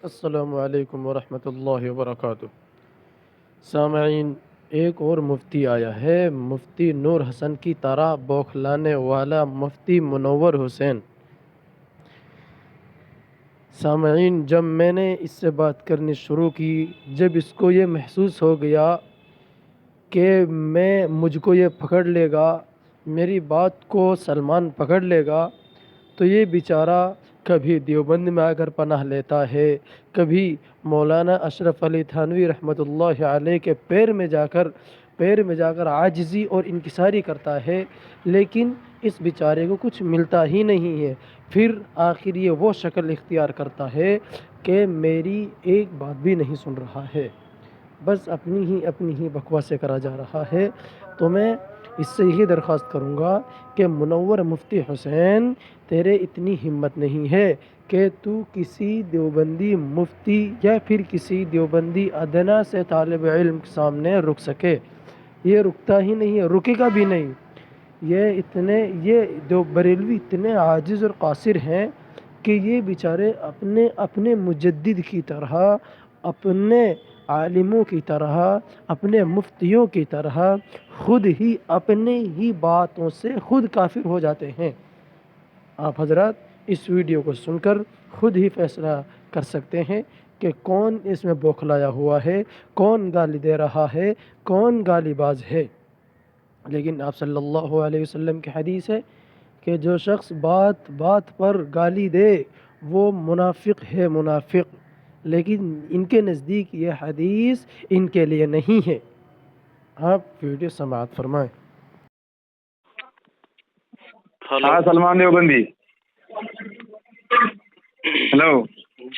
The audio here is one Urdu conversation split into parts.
السلام علیکم ورحمۃ اللہ وبرکاتہ۔ سامعین، ایک اور مفتی آیا ہے، مفتی نور حسن کی طرح بوکھلانے والا مفتی منور حسین۔ سامعین، جب میں نے اس سے بات کرنی شروع کی، جب اس کو یہ محسوس ہو گیا کہ مجھ کو یہ پکڑ لے گا، میری بات کو سلمان پکڑ لے گا، تو یہ بیچارہ کبھی دیوبند میں آ کر پناہ لیتا ہے، کبھی مولانا اشرف علی تھانوی رحمۃ اللہ علیہ کے پیر میں جا کر عاجزی اور انکساری کرتا ہے، لیکن اس بیچارے کو کچھ ملتا ہی نہیں ہے۔ پھر آخر یہ وہ شکل اختیار کرتا ہے کہ میری ایک بات بھی نہیں سن رہا ہے، بس اپنی ہی بکواسیں کرا جا رہا ہے۔ تو میں اس سے یہی درخواست کروں گا کہ منور مفتی حسین، تیرے اتنی ہمت نہیں ہے کہ تو کسی دیوبندی مفتی یا پھر کسی دیوبندی ادنا سے طالب علم کے سامنے رک سکے۔ یہ رکتا ہی نہیں ہے، رکے گا بھی نہیں۔ یہ دو بریلوی اتنے عاجز اور قاصر ہیں کہ یہ بیچارے اپنے مجدد کی طرح، اپنے عالموں کی طرح، اپنے مفتیوں کی طرح خود ہی اپنے ہی باتوں سے خود کافر ہو جاتے ہیں۔ آپ حضرات اس ویڈیو کو سن کر خود ہی فیصلہ کر سکتے ہیں کہ کون اس میں بوکھلایا ہوا ہے، کون گالی دے رہا ہے، کون گالی باز ہے۔ لیکن آپ صلی اللہ علیہ وسلم کی حدیث ہے کہ جو شخص بات بات پر گالی دے وہ منافق ہے، منافق۔ لیکن ان کے نزدیک یہ حدیث ان کے لیے نہیں ہے۔ آپ ویڈیو سماعت فرمائیں۔ ہلو ہاں سلمان دیوبندی، ہلو،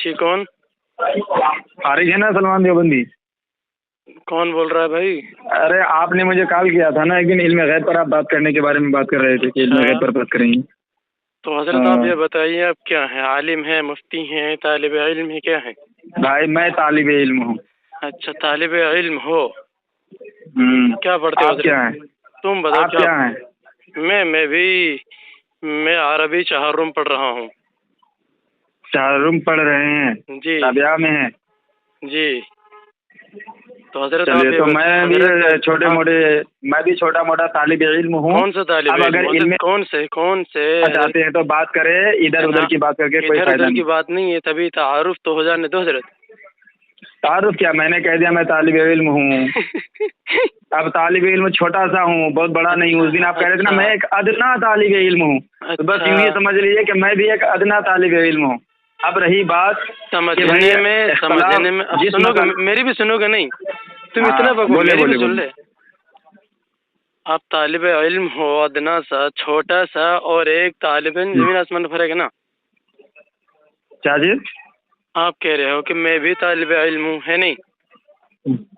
جی، کون خارج ہے نا سلمان دیوبندی؟ کون بول رہا ہے بھائی؟ ارے آپ نے مجھے کال کیا تھا نا ایک دن، علم غیب پر آپ بات کرنے کے بارے میں بات کر رہے تھے کہ علم اچھا، غیب پر بات کریں گے۔ تو حضرت آپ یہ بتائیے، آپ کیا ہیں؟ عالم ہیں، مفتی ہیں، طالب علم ہیں، کیا ہیں؟ بھائی میں طالب علم ہوں۔ اچھا، طالب علم ہو، ہوں، کیا پڑھتے ہو آپ حضرت؟ کیا ہیں؟ تم بتاؤ آپ کیا؟ کیا ہیں؟ میں عربی چہارم پڑھ رہا ہوں۔ چہارم پڑھ رہے ہیں؟ جی رابعہ میں ہیں؟ جی۔ تو حضرت آپ چلیے، یہ تو میں بھی حضرت چھوٹا موٹا طالب علم ہوں۔ کون سا طالب اب علم اگر حضرت؟ علم کون سے حضرت؟ چاہتے ہیں تو بات کریں، ادھر ادھر کی بات کر کے کوئی ادھر فائدہ ادھر کی نہیں۔ بات نہیں ہے، تبھی تعارف تو ہو جانے دو حضرت۔ تعارف کیا، میں نے کہہ دیا میں طالب علم ہوں۔ اب طالب علم چھوٹا سا ہوں، بہت بڑا نہیں ہوں۔ اس دن آپ کہہ رہے تھے نا میں ایک ادنا طالب علم ہوں، تو بس یوں ہی سمجھ لیجیے کہ میں بھی ایک ادنا طالب علم ہوں۔ اب رہی بات سمجھنے میں سنو گے، میری بھی سنو گے نہیں؟ تم اتنا بکو، میری بھی سن لے۔ آپ طالب علم ہو ادنا سا، چھوٹا سا، اور ایک طالب علم، زمین آسمان کا فرق ہے نا۔ کیا چیز؟ آپ کہہ رہے ہو کہ میں بھی طالب علم ہوں، ہے نہیں؟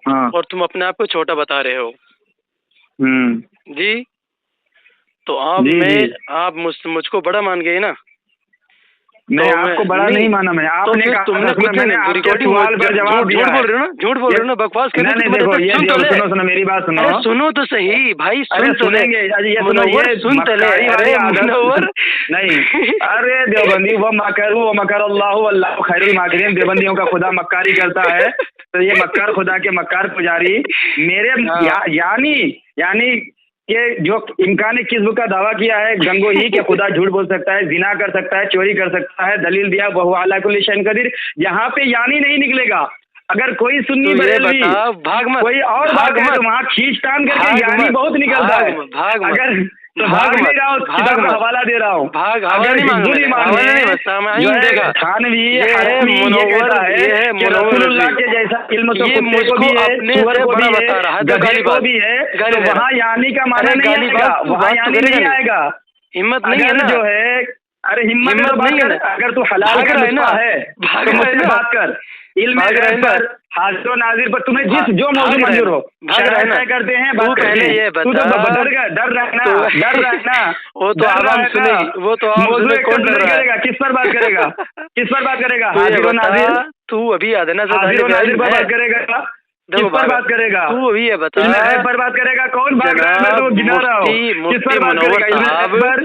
ہاں، اور تم اپنے آپ کو چھوٹا بتا رہے ہو۔ جی، تو آپ مجھ کو بڑا مان گئے نا؟ میں آپ کو بڑا نہیں مانا، میں آپ نے میں نے آپ کے سوال پر جواب دیا ہے۔ جھوٹ بول رہے ہو نا، بکواس کر نہیں دیکھو، یہ سنو میری بات سنو۔ سنو تو صحیح بھائی، ارے سنیں گے، سن تو لے۔ ارے منور نہیں، ارے دیوبندی، وہ مکر اللہ واللہ خیر الماکرین۔ دیوبندیوں کا خدا مکاری کرتا ہے، تو یہ مکار خدا کے مکار پجاری میرے یعنی کہ جو امکان کذب کا دعویٰ کیا ہے گنگو ہی کہ خدا جھوٹ بول سکتا ہے، زنا کر سکتا ہے، چوری کر سکتا ہے، دلیل دیا وہو علی کل شیء قدیر۔ یہاں پہ یعنی نہیں نکلے گا۔ اگر کوئی سنی بریلوی کوئی اور بات ہے تو وہاں کھینچ تان کر کے یعنی بہت نکلتا ہے۔ اگر تو بھاگ نہیں رہا ہوں، کتاب کا حوالہ دے رہا ہوں۔ اگر ہندو تھانوی حرمی یہ کہتا ہے کہ رسول اللہ کے جیسا علم تو کتے کو بھی ہے، سور کو بھی ہے، گدھے کو بھی ہے، تو وہاں یعنی کا معنی نہیں آئے گا، وہاں یعنی نہیں آئے گا۔ ہمت نہیں ہے نا جو ہے، ارے ہمت نہیں ہے۔ اگر تو حلال کا نسخہ ہے تو مجھ سے بات کر، علم غیب پر، حاضر و ناظر پر، تمہیں جو موضوع منظور ہو طے کرتے ہیں، بات کرتے ہیں۔ تو ڈر رہنا وہ تو عوام سنے، وہ تو موضوع کرے گا، کس پر بات کرے گا؟ کس پر بات کرے گا؟ حاضر و ناظر، تو ابھی ادنا سے حاضر و ناظر پر بات کرے گا، کس پر بات کرے گا؟ تو ابھی یہ بتا، علم غیب پر بات کرے گا، کون بات رہا ہے؟ میں تو گنا رہا ہوں، کس پر بات کرے گا؟ علم غیب پر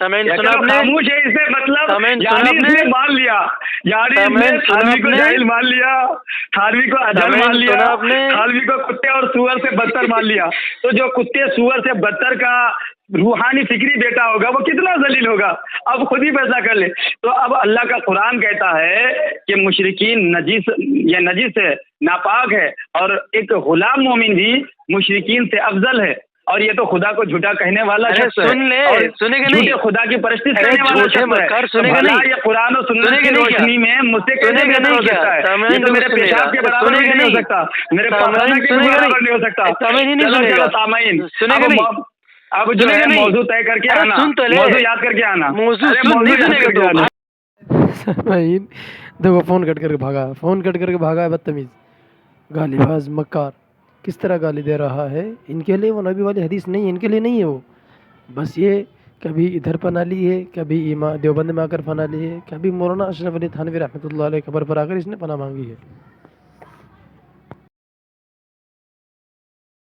سامعین یا سنا چلو آپ نے؟ خاموش ہے، اس سے مطلب سامعین سنا یعنی آپ اس نے؟ نے مان لیا، یعنی اس نے سامعین سنا تھانوی آپ کو نے؟ جاہل مان لیا، تھانوی کو اجل سامعین مان لیا، سنا آپ نے؟ تھانوی کو کتے اور سور سے بدتر مان لیا، تو جو کتے سور سے بدتر کا روحانی فکری بیٹا ہوگا وہ کتنا ذلیل ہوگا، اب خود ہی فیصلہ کر لے۔ تو اب اللہ کا قرآن کہتا ہے کہ مشرکین نجس ہے، ناپاک ہے، اور ایک غلام مومن بھی مشرکین سے افضل ہے، اور یہ تو خدا کو جھوٹا کہنے والا ارے شخص ہے، سن لے، اور سنے گا جھوٹے نہیں؟ خدا کی پرستش ارے کرنے والا جھوٹے شخص مکار ہے، سنے تو گا بھلا نہیں؟ یہ قرآن و سنت سنے کی گا نہیں کیا؟ روشنی میں مجھ سے سنے کیسے گا بہتر نہیں ہو کیا؟ سکتا ہے؟ سامعین یہ تو میرے تو سنے پیشاب گا، کے برابر سنے بھی گا نہیں ہو نہیں؟ سکتا، میرے سامعین پخانا کے بھی سنے گا برابر نہیں؟ نہیں ہو سکتا۔ سامعین ہی نہیں چلو سنے چلو گا، سامعین، سنے گا نہیں؟ اب جو سنے ہے گا نہیں؟ موضوع طے کر کے ارے آنا، سن تو لے، موضوع یاد کر کے آنا، موضوع ارے سن، موضوع نہیں یاد سنے کر گا کے تو آنا۔ سامعین دیکھو فون کٹ کر کے بھاگا، فون کٹ کر کے بھاگا ہے بدتمیز، گالی باز مکار، کس طرح گالی دے رہا ہے۔ ان کے لیے وہ نبی والی حدیث نہیں ہے، ان کے لیے نہیں ہے وہ، بس یہ کبھی ادھر پناہ لی ہے، کبھی دیوبند میں آ کر پناہ لی ہے، کبھی مولانا اشرف علی تھانوی رحمۃ اللہ علیہ قبر پر آ کر اس نے پناہ مانگی ہے۔